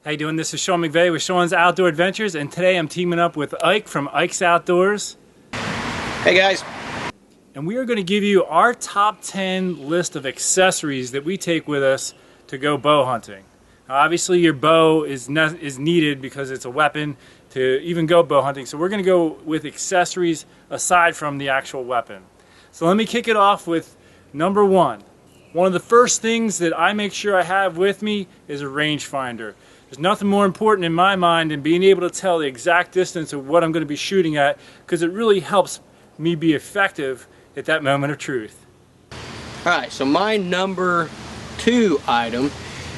How you doing? This is Sean McVeigh with Sean's Outdoor Adventures, and today I'm teaming up with Ike from Ike's Outdoors. Hey guys. And we are going to give you our top 10 list of accessories that we take with us to go bow hunting. Now, obviously your bow is needed because it's a weapon to even go bow hunting, so we're going to go with accessories aside from the actual weapon. So let me kick it off with number one. One of the first things that I make sure I have with me is a rangefinder. There's nothing more important in my mind than being able to tell the exact distance of what I'm going to be shooting at, because it really helps me be effective at that moment of truth. Alright, so my number 2 item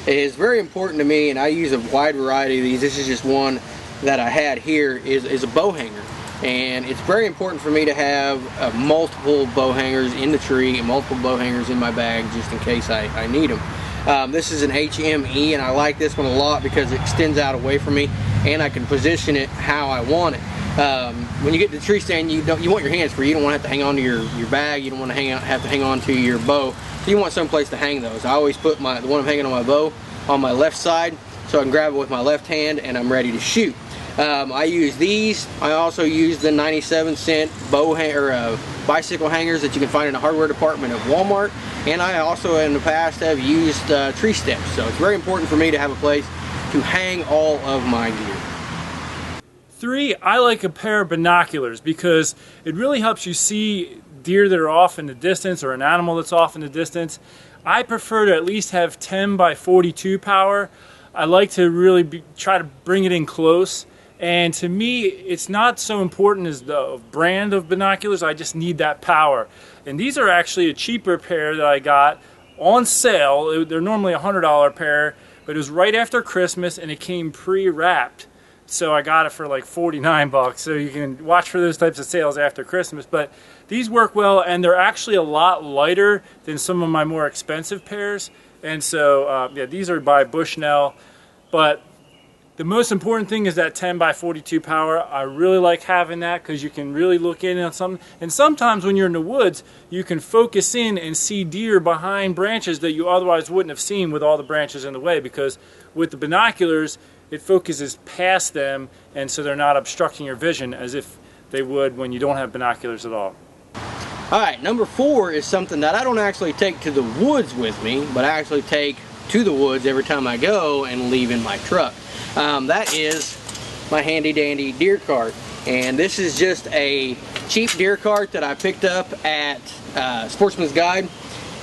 is very important to me, and I use a wide variety of these. This is just one that I had here, is a bow hanger. And it's very important for me to have multiple bow hangers in the tree and multiple bow hangers in my bag just in case I need them. This is an HME, and I like this one a lot because it extends out away from me and I can position it how I want it. When you get to the tree stand, you want your hands free. You don't want to have to hang on to your bag. You don't want to have to hang on to your bow. So you want some place to hang those. I always put the one I'm hanging on my bow on my left side so I can grab it with my left hand and I'm ready to shoot. I use these. I also use the 97-cent bicycle hangers that you can find in the hardware department of Walmart, and I also in the past have used tree steps. So it's very important for me to have a place to hang all of my gear. 3, I like a pair of binoculars because it really helps you see deer that are off in the distance or an animal that's off in the distance. I prefer to at least have 10 by 42 power. I like to really try to bring it in close. And to me, it's not so important as the brand of binoculars. I just need that power. And these are actually a cheaper pair that I got on sale. They're normally a $100 pair, but it was right after Christmas and it came pre-wrapped. So I got it for like 49 bucks. So you can watch for those types of sales after Christmas. But these work well, and they're actually a lot lighter than some of my more expensive pairs. And so, yeah, these are by Bushnell. But the most important thing is that 10 by 42 power. I really like having that because you can really look in on something. And sometimes when you're in the woods, you can focus in and see deer behind branches that you otherwise wouldn't have seen with all the branches in the way, because with the binoculars, it focuses past them, and so they're not obstructing your vision as if they would when you don't have binoculars at all. Alright, number 4 is something that I don't actually take to the woods with me, but I actually take to the woods every time I go and leave in my truck. That is my handy dandy deer cart, and this is just a cheap deer cart that I picked up at Sportsman's Guide.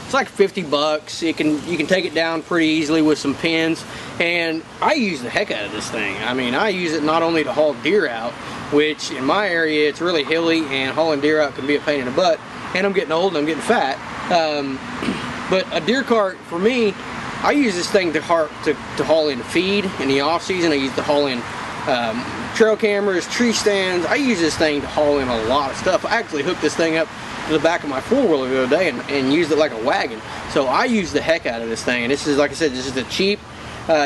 It's like 50 bucks. You can take it down pretty easily with some pins, and I use the heck out of this thing. I mean, I use it not only to haul deer out, which in my area it's really hilly and hauling deer out can be a pain in the butt, and I'm getting old and I'm getting fat. But a deer cart for me, I use this thing to haul in feed in the off season. I use to haul in trail cameras, tree stands. I use this thing to haul in a lot of stuff. I actually hooked this thing up to the back of my four-wheeler the other day and used it like a wagon. So I use the heck out of this thing. And this is, like I said, this is a cheap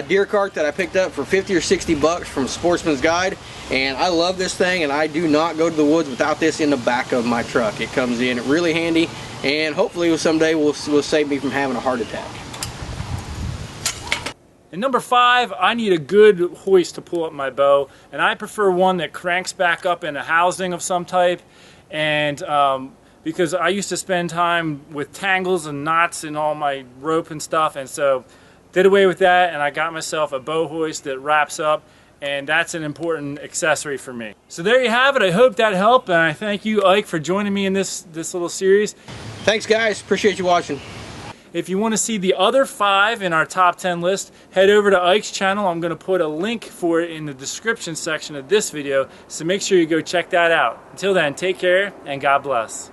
deer cart that I picked up for 50 or 60 bucks from Sportsman's Guide. And I love this thing, and I do not go to the woods without this in the back of my truck. It comes in really handy, and hopefully someday will save me from having a heart attack. And number 5, I need a good hoist to pull up my bow, and I prefer one that cranks back up in a housing of some type, and because I used to spend time with tangles and knots in all my rope and stuff, and so did away with that, and I got myself a bow hoist that wraps up, and that's an important accessory for me. So there you have it. I hope that helped, and I thank you, Ike, for joining me in this little series. Thanks guys, appreciate you watching. If you want to see the other 5 in our top 10 list, head over to Ike's channel. I'm going to put a link for it in the description section of this video, so make sure you go check that out. Until then, take care and God bless.